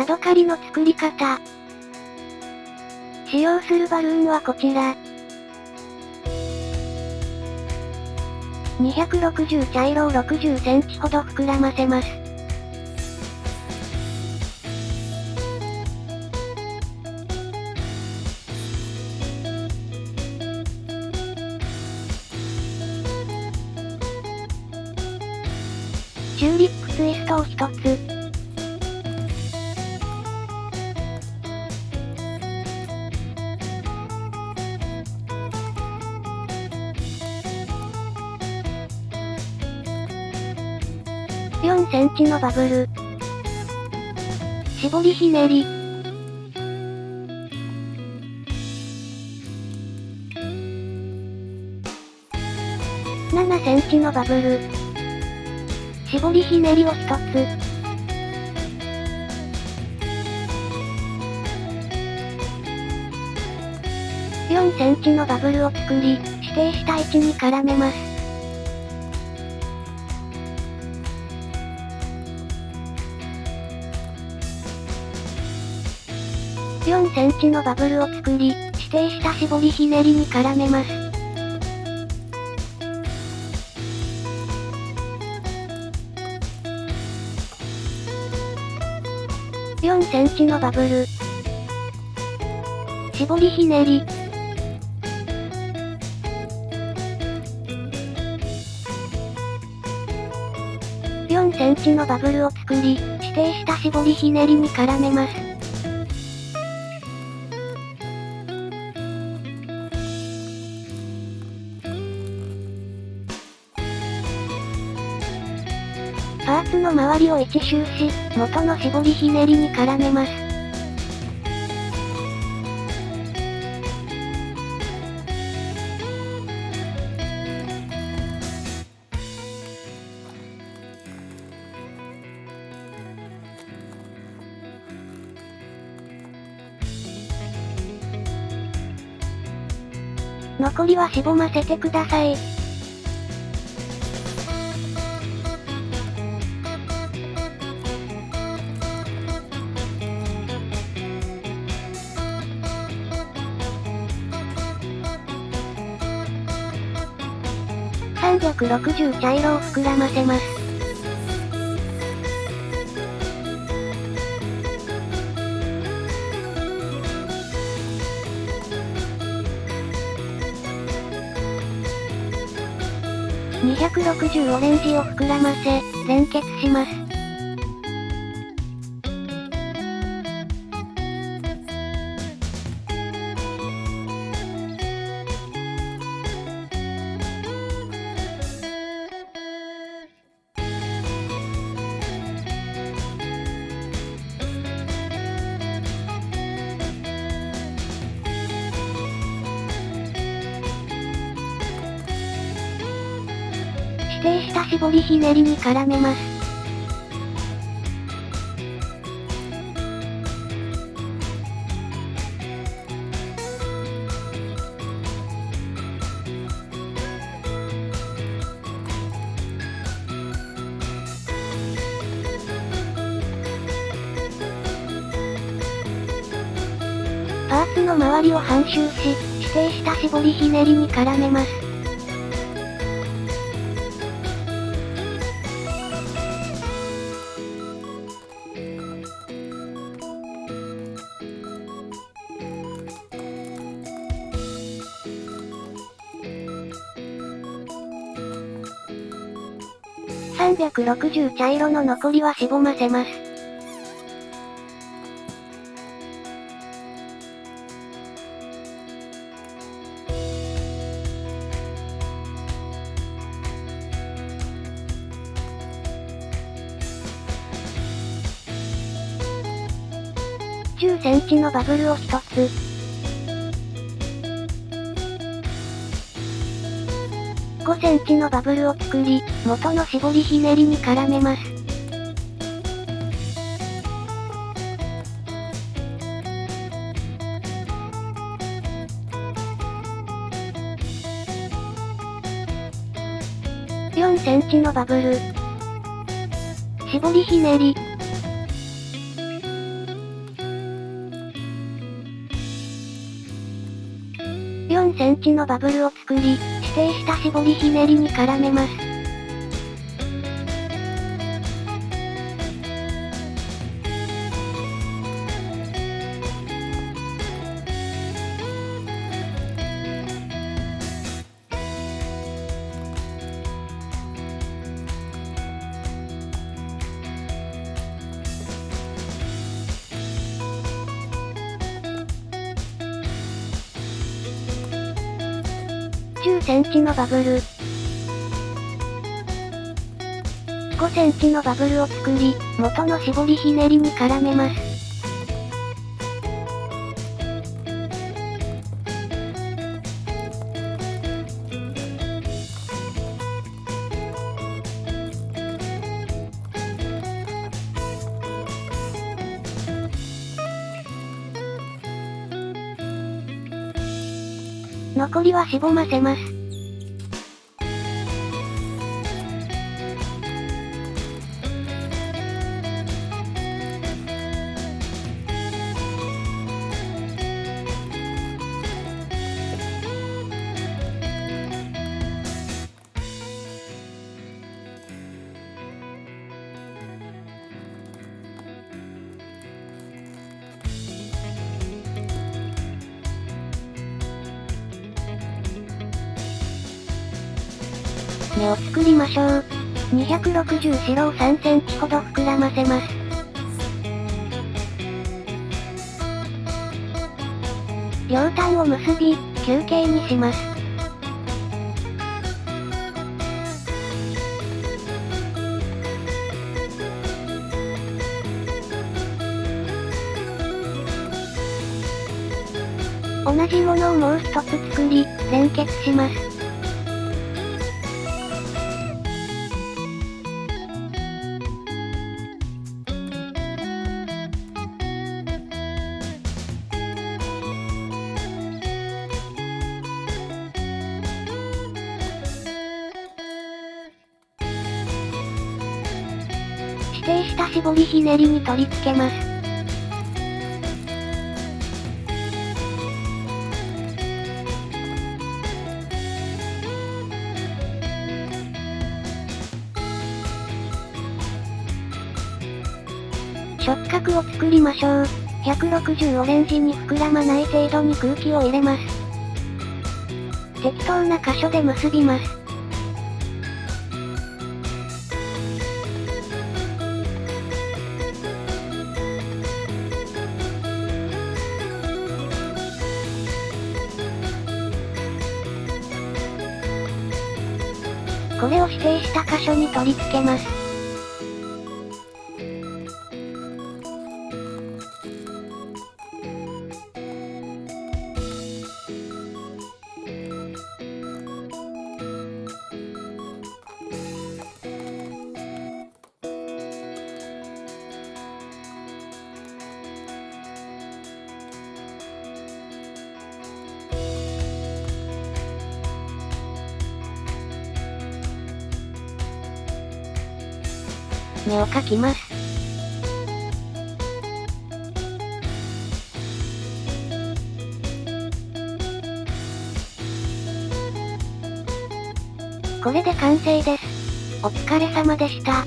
ヤドカリの作り方。使用するバルーンはこちら。260茶色を60センチほど膨らませます。チューリップツイストを1つ。4センチのバブル。絞りひねり。7センチのバブル。絞りひねりを1つ。4センチのバブルを作り、指定した位置に絡めます。4センチのバブルを作り、指定した絞りひねりに絡めます。4センチのバブル。絞りひねり。4センチのバブルを作り、指定した絞りひねりに絡めます。パーツの周りを1周し、元の絞りひねりに絡めます。残りはしぼませてください。360茶色を膨らませます。260オレンジを膨らませ、連結します。指定した絞りひねりに絡めます。パーツの周りを半周し、指定した絞りひねりに絡めます。360茶色の残りはしぼませます。10センチのバブルを1つ。5センチのバブルを作り、元の絞りひねりに絡めます。4センチのバブル。絞りひねり。4センチのバブルを作り、指定した絞りひねりに絡めます。10センチのバブル。5センチのバブルを作り、元の絞りひねりに絡めます。残りはしぼませます。目を作りましょう。260白を3センチほど膨らませます。両端を結び、球形にします。同じものをもう一つ作り、連結します。指定した絞りひねりに取り付けます。触覚を作りましょう。160オレンジに膨らまない程度に空気を入れます。適当な箇所で結びます。これを指定した箇所に取り付けます。目を描きます。これで完成です。お疲れ様でした。